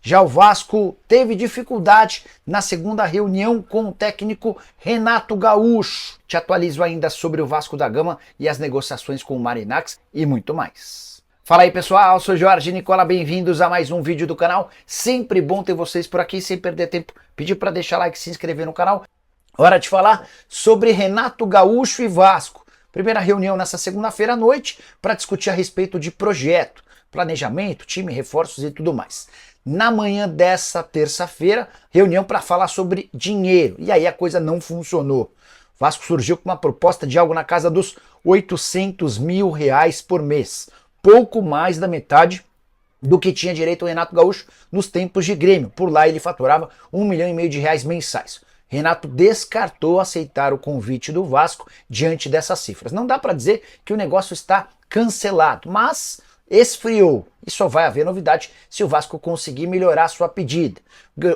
Já o Vasco teve dificuldade na segunda reunião com o técnico Renato Gaúcho. Te atualizo ainda sobre o Vasco da Gama e as negociações com o Marinacks e muito mais. Fala aí pessoal, sou Jorge Nicola, bem-vindos a mais um vídeo do canal. Sempre bom ter vocês por aqui, sem perder tempo. Pedir para deixar like e se inscrever no canal. Hora de falar sobre Renato Gaúcho e Vasco. Primeira reunião nessa segunda-feira à noite para discutir a respeito de projeto, planejamento, time, reforços e tudo mais. Na manhã dessa terça-feira, reunião para falar sobre dinheiro. E aí a coisa não funcionou. O Vasco surgiu com uma proposta de algo na casa dos R$ 800 mil por mês. Pouco mais da metade do que tinha direito o Renato Gaúcho nos tempos de Grêmio. Por lá ele faturava R$ 1,5 milhão mensais. Renato descartou aceitar o convite do Vasco diante dessas cifras. Não dá para dizer que o negócio está cancelado, mas esfriou. E só vai haver novidade se o Vasco conseguir melhorar sua pedida.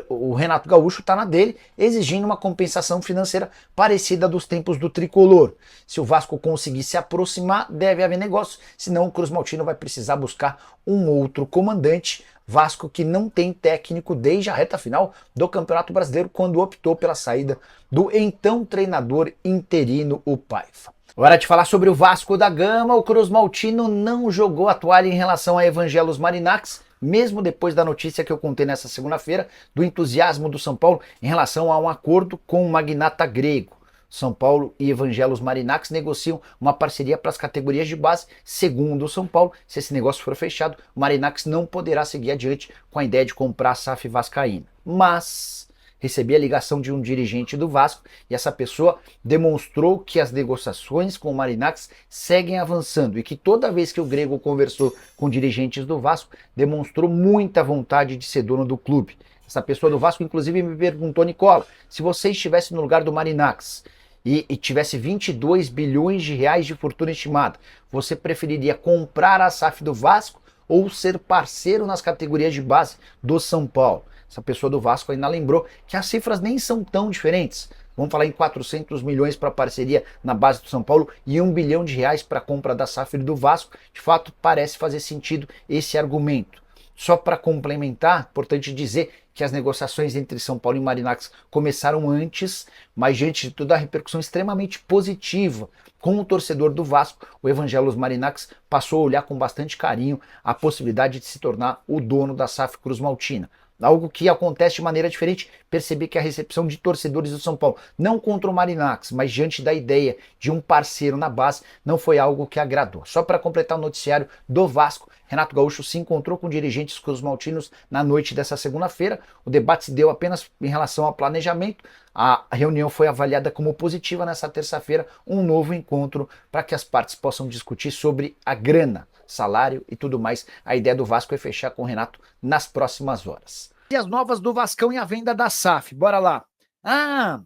O Renato Gaúcho está na dele, exigindo uma compensação financeira parecida dos tempos do Tricolor. Se o Vasco conseguir se aproximar, deve haver negócio, senão o Cruz Maltino vai precisar buscar um outro comandante. Vasco que não tem técnico desde a reta final do Campeonato Brasileiro, quando optou pela saída do então treinador interino, o Paiva. Hora de falar sobre o Vasco da Gama. O Cruz Maltino não jogou a toalha em relação a Evangelos Marinacks, mesmo depois da notícia que eu contei nessa segunda-feira do entusiasmo do São Paulo em relação a um acordo com o magnata grego. São Paulo e Evangelos Marinacks negociam uma parceria para as categorias de base. Segundo o São Paulo, se esse negócio for fechado, o Marinacks não poderá seguir adiante com a ideia de comprar a SAF vascaína. Mas recebi a ligação de um dirigente do Vasco e essa pessoa demonstrou que as negociações com o Marinacks seguem avançando e que toda vez que o grego conversou com dirigentes do Vasco, demonstrou muita vontade de ser dono do clube. Essa pessoa do Vasco inclusive me perguntou: Nicola, se você estivesse no lugar do Marinacks e tivesse 22 bilhões de reais de fortuna estimada, você preferiria comprar a SAF do Vasco ou ser parceiro nas categorias de base do São Paulo? Essa pessoa do Vasco ainda lembrou que as cifras nem são tão diferentes. Vamos falar em 400 milhões para parceria na base do São Paulo e R$ 1 bilhão para a compra da SAF do Vasco. De fato, parece fazer sentido esse argumento. Só para complementar, importante dizer que as negociações entre São Paulo e Marinacks começaram antes, mas diante de toda a repercussão extremamente positiva com o torcedor do Vasco, o Evangelos Marinacks passou a olhar com bastante carinho a possibilidade de se tornar o dono da SAF Cruz Maltina. Algo que acontece de maneira diferente. Percebi que a recepção de torcedores do São Paulo, não contra o Marinacks, mas diante da ideia de um parceiro na base, não foi algo que agradou. Só para completar o noticiário do Vasco, Renato Gaúcho se encontrou com dirigentes cruzmaltinos na noite dessa segunda-feira. O debate se deu apenas em relação ao planejamento. A reunião foi avaliada como positiva nessa terça-feira, um novo encontro para que as partes possam discutir sobre a grana, salário e tudo mais. A ideia do Vasco é fechar com o Renato nas próximas horas. E as novas do Vascão e a venda da SAF, bora lá.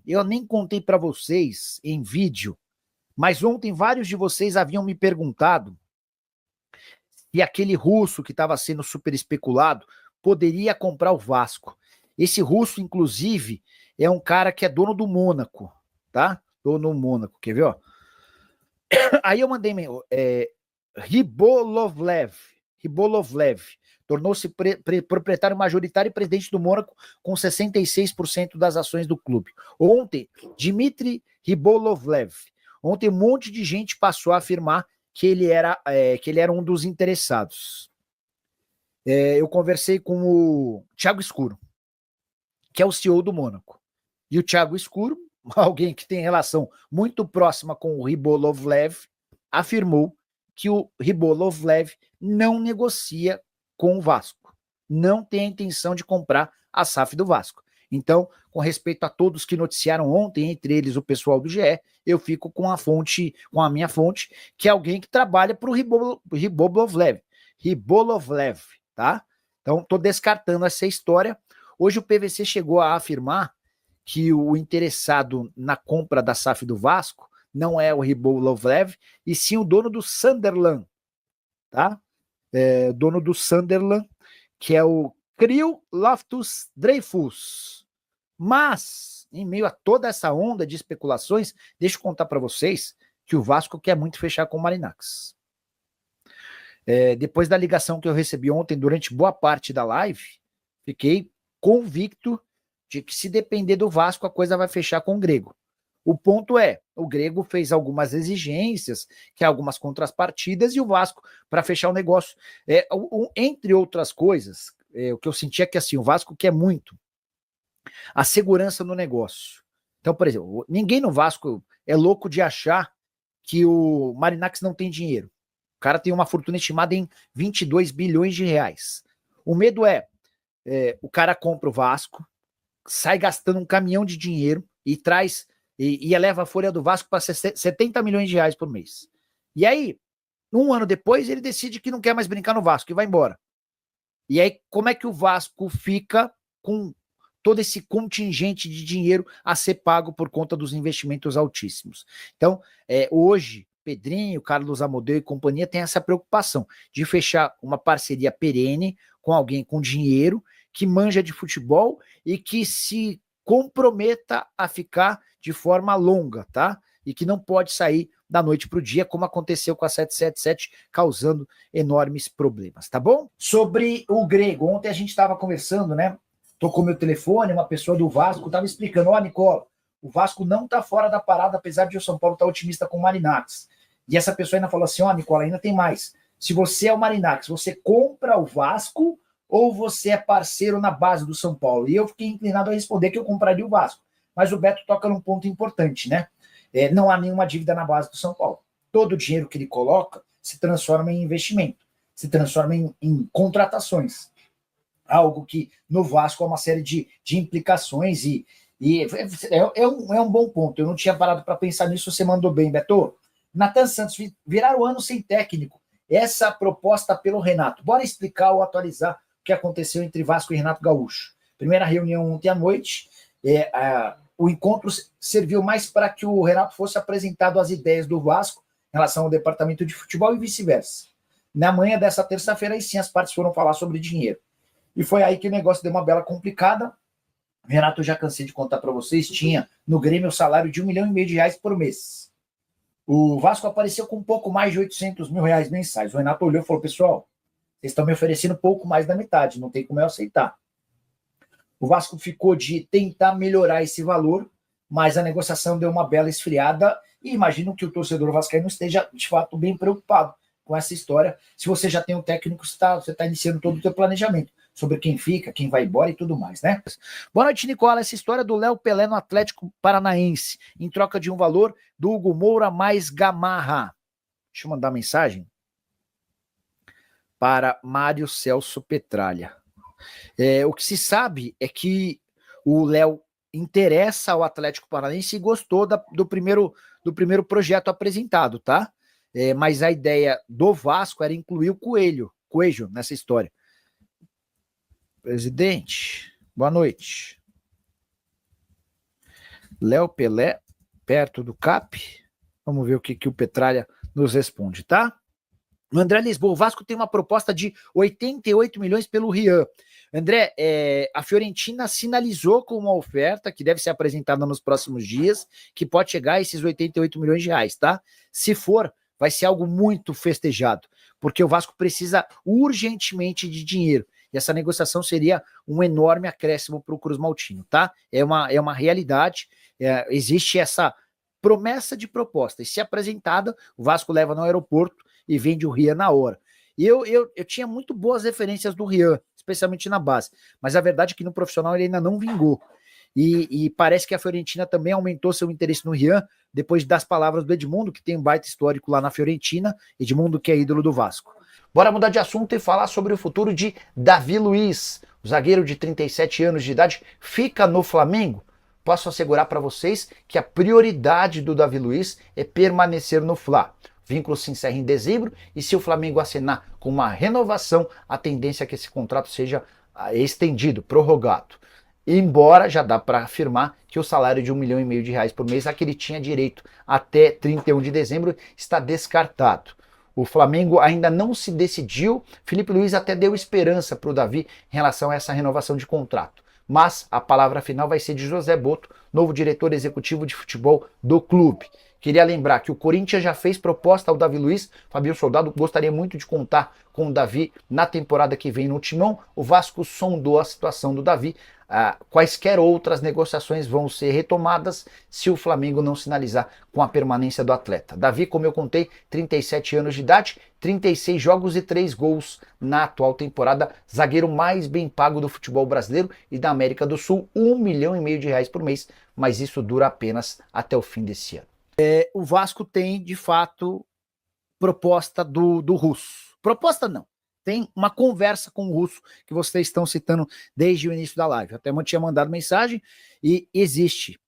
Eu nem contei para vocês em vídeo, mas ontem vários de vocês haviam me perguntado se aquele russo que estava sendo super especulado poderia comprar o Vasco. Esse russo, inclusive, é um cara que é dono do Mônaco, tá? Dono do Mônaco, quer ver, ó? Aí eu mandei Rybolovlev, tornou-se proprietário majoritário e presidente do Mônaco com 66% das ações do clube. Ontem, Dmitry Rybolovlev, ontem um monte de gente passou a afirmar que ele era um dos interessados. Eu conversei com o Thiago Escuro, que é o CEO do Mônaco. E o Thiago Escuro, alguém que tem relação muito próxima com o Rybolovlev, afirmou que o Rybolovlev não negocia com o Vasco, não tem a intenção de comprar a SAF do Vasco. Então, com respeito a todos que noticiaram ontem, entre eles o pessoal do GE, eu fico com a minha fonte, que é alguém que trabalha para o Rybolovlev, tá? Então, estou descartando essa história. Hoje o PVC chegou a afirmar que o interessado na compra da SAF do Vasco não é o Rybolovlev, e sim o dono do Sunderland, tá? Dono do Sunderland, que é o Kirill Loftus-Dreyfus. Mas, em meio a toda essa onda de especulações, deixa eu contar para vocês que o Vasco quer muito fechar com o Marinacks. Depois da ligação que eu recebi ontem, durante boa parte da live, Fiquei convicto de que se depender do Vasco, a coisa vai fechar com o Grego. O ponto é, o Grego fez algumas exigências, que é algumas contrapartidas, e o Vasco, para fechar o negócio, entre outras coisas, o que eu senti é que assim, o Vasco quer muito a segurança no negócio. Então, por exemplo, ninguém no Vasco é louco de achar que o Marinakis não tem dinheiro. O cara tem uma fortuna estimada em 22 bilhões de reais. O medo o cara compra o Vasco, sai gastando um caminhão de dinheiro e traz e eleva a folha do Vasco para 70 milhões de reais por mês. E aí, um ano depois, ele decide que não quer mais brincar no Vasco e vai embora. E aí, como é que o Vasco fica com todo esse contingente de dinheiro a ser pago por conta dos investimentos altíssimos? Então, hoje, Pedrinho, Carlos Amodeu e companhia tem essa preocupação de fechar uma parceria perene com alguém com dinheiro, que manja de futebol e que se comprometa a ficar de forma longa, tá? E que não pode sair da noite para o dia, como aconteceu com a 777, causando enormes problemas, tá bom? Sobre o Grego, ontem a gente estava conversando, né? Tocou meu telefone, uma pessoa do Vasco estava explicando, Nicola, o Vasco não está fora da parada, apesar de o São Paulo estar otimista com o Marinakis. E essa pessoa ainda falou assim, Nicola, ainda tem mais. Se você é o Marinakis, você compra o Vasco ou você é parceiro na base do São Paulo? E eu fiquei inclinado a responder que eu compraria o Vasco. Mas o Beto toca num ponto importante, né? Não há nenhuma dívida na base do São Paulo. Todo o dinheiro que ele coloca se transforma em investimento, se transforma em contratações. Algo que no Vasco há uma série de implicações e é um bom ponto. Eu não tinha parado para pensar nisso, você mandou bem, Beto. Natan Santos, virar o ano sem técnico. Essa proposta pelo Renato. Bora explicar ou atualizar o que aconteceu entre Vasco e Renato Gaúcho. Primeira reunião ontem à noite. O encontro serviu mais para que o Renato fosse apresentado as ideias do Vasco em relação ao departamento de futebol e vice-versa. Na manhã dessa terça-feira, aí sim, as partes foram falar sobre dinheiro. E foi aí que o negócio deu uma bela complicada. O Renato, eu já cansei de contar para vocês, tinha no Grêmio o salário de R$1,5 milhão por mês. O Vasco apareceu com um pouco mais de R$800 mil mensais. O Renato olhou e falou, pessoal, vocês estão me oferecendo pouco mais da metade, não tem como eu aceitar. O Vasco ficou de tentar melhorar esse valor, mas a negociação deu uma bela esfriada e imagino que o torcedor vascaíno esteja, de fato, bem preocupado com essa história. Se você já tem um técnico, você está iniciando todo o seu planejamento sobre quem fica, quem vai embora e tudo mais, né? Boa noite, Nicola. Essa história do Léo Pelé no Atlético Paranaense, em troca de um valor do Hugo Moura mais Gamarra. Deixa eu mandar mensagem para Mário Celso Petralha. O que se sabe é que o Léo interessa ao Atlético Paranaense e gostou do primeiro projeto apresentado, tá? Mas a ideia do Vasco era incluir o Coelho nessa história. Presidente, boa noite. Léo Pelé, perto do CAP. Vamos ver o que o Petralha nos responde, tá? O André Lisboa, o Vasco tem uma proposta de 88 milhões pelo Rian. André, a Fiorentina sinalizou com uma oferta que deve ser apresentada nos próximos dias, que pode chegar a esses 88 milhões de reais, tá? Se for, vai ser algo muito festejado, porque o Vasco precisa urgentemente de dinheiro. E essa negociação seria um enorme acréscimo para o Cruz Maltino, tá? É uma realidade, existe essa promessa de proposta, e se apresentada, o Vasco leva no aeroporto e vende o Rian na hora. E eu tinha muito boas referências do Rian, especialmente na base, mas a verdade é que no profissional ele ainda não vingou. E parece que a Fiorentina também aumentou seu interesse no Rian, depois das palavras do Edmundo, que tem um baita histórico lá na Fiorentina, Edmundo que é ídolo do Vasco. Bora mudar de assunto e falar sobre o futuro de Davi Luiz. O zagueiro de 37 anos de idade fica no Flamengo? Posso assegurar para vocês que a prioridade do Davi Luiz é permanecer no Fla. O vínculo se encerra em dezembro e se o Flamengo assinar com uma renovação, a tendência é que esse contrato seja estendido, prorrogado. Embora já dá para afirmar que o salário de R$1,5 milhão por mês, a que ele tinha direito até 31 de dezembro, está descartado. O Flamengo ainda não se decidiu. Felipe Luiz até deu esperança para o Davi em relação a essa renovação de contrato. mas a palavra final vai ser de José Boto, novo diretor executivo de futebol do clube. Queria lembrar que o Corinthians já fez proposta ao Davi Luiz. Fabio Soldado gostaria muito de contar com o Davi na temporada que vem no Timão. O Vasco sondou a situação do Davi. Quaisquer outras negociações vão ser retomadas se o Flamengo não sinalizar com a permanência do atleta. Davi, como eu contei, 37 anos de idade, 36 jogos e 3 gols na atual temporada. Zagueiro mais bem pago do futebol brasileiro e da América do Sul, R$1,5 milhão por mês, mas isso dura apenas até o fim desse ano. O Vasco tem, de fato, proposta do Russo. Proposta não. Tem uma conversa com o Russo que vocês estão citando desde o início da live. Até tinha mandado mensagem e existe.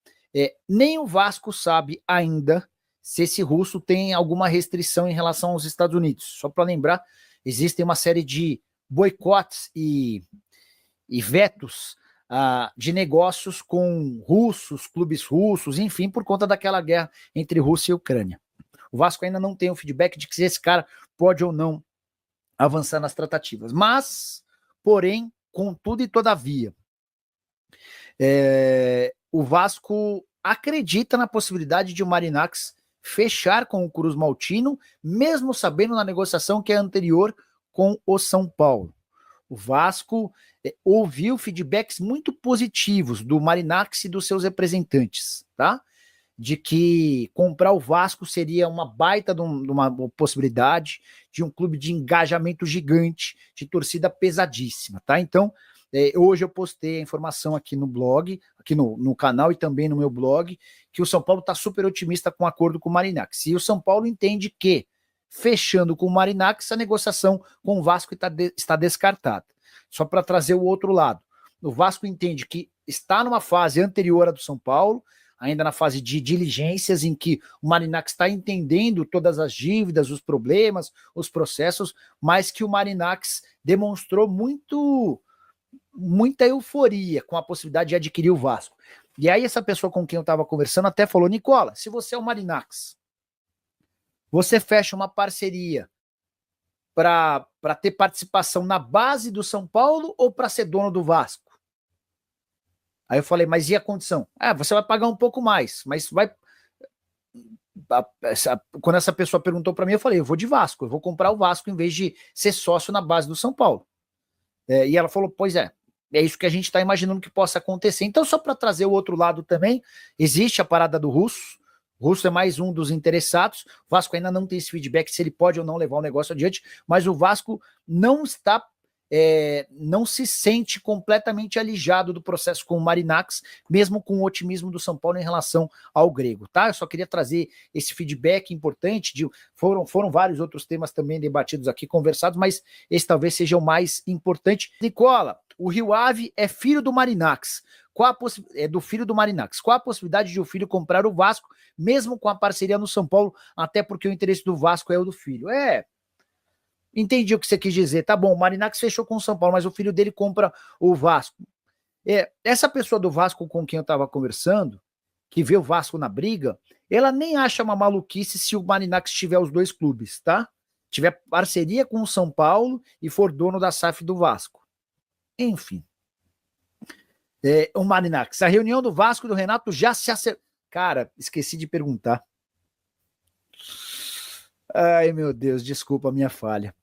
Nem o Vasco sabe ainda se esse Russo tem alguma restrição em relação aos Estados Unidos. Só para lembrar, existem uma série de boicotes e vetos de negócios com russos, clubes russos, enfim, por conta daquela guerra entre Rússia e Ucrânia. O Vasco ainda não tem um feedback de que se esse cara pode ou não avançar nas tratativas. Mas, porém, contudo e todavia, o Vasco acredita na possibilidade de o Marinacks fechar com o Cruz Maltino, mesmo sabendo na negociação que é anterior com o São Paulo. O Vasco ouviu feedbacks muito positivos do Marinacks e dos seus representantes, tá? De que comprar o Vasco seria uma baita de uma possibilidade de um clube de engajamento gigante, de torcida pesadíssima, tá? Então, hoje eu postei a informação aqui no blog, aqui no canal e também no meu blog, que o São Paulo está super otimista com o acordo com o Marinacks. E o São Paulo entende que, fechando com o Marinacks, a negociação com o Vasco está descartada. Só para trazer o outro lado. O Vasco entende que está numa fase anterior à do São Paulo, ainda na fase de diligências, em que o Marinacks está entendendo todas as dívidas, os problemas, os processos, mas que o Marinacks demonstrou muita euforia com a possibilidade de adquirir o Vasco. E aí essa pessoa com quem eu estava conversando até falou: Nicola, se você é o Marinacks, você fecha uma parceria para ter participação na base do São Paulo ou para ser dono do Vasco? Aí eu falei, mas e a condição? Você vai pagar um pouco mais, mas vai... Quando essa pessoa perguntou para mim, eu falei, eu vou de Vasco, eu vou comprar o Vasco em vez de ser sócio na base do São Paulo. E ela falou, pois é isso que a gente está imaginando que possa acontecer. Então, só para trazer o outro lado também, existe a parada do Russo. O Russo é mais um dos interessados. O Vasco ainda não tem esse feedback se ele pode ou não levar o negócio adiante, mas o Vasco não está... não se sente completamente alijado do processo com o Marinacks, mesmo com o otimismo do São Paulo em relação ao grego, tá? Eu só queria trazer esse feedback importante, foram vários outros temas também debatidos aqui, conversados, mas esse talvez seja o mais importante. Nicola, o Rio Ave é filho do Marinacks, do filho do Marinacks. Qual a possibilidade de o filho comprar o Vasco, mesmo com a parceria no São Paulo, até porque o interesse do Vasco é o do filho? Entendi o que você quis dizer. Tá bom, o Marinacks fechou com o São Paulo, mas o filho dele compra o Vasco. Essa pessoa do Vasco com quem eu estava conversando, que vê o Vasco na briga, ela nem acha uma maluquice se o Marinacks tiver os dois clubes, tá? Tiver parceria com o São Paulo e for dono da SAF do Vasco. Enfim. O Marinacks, a reunião do Vasco e do Renato já se acertou. Cara, esqueci de perguntar. Ai, meu Deus, desculpa a minha falha.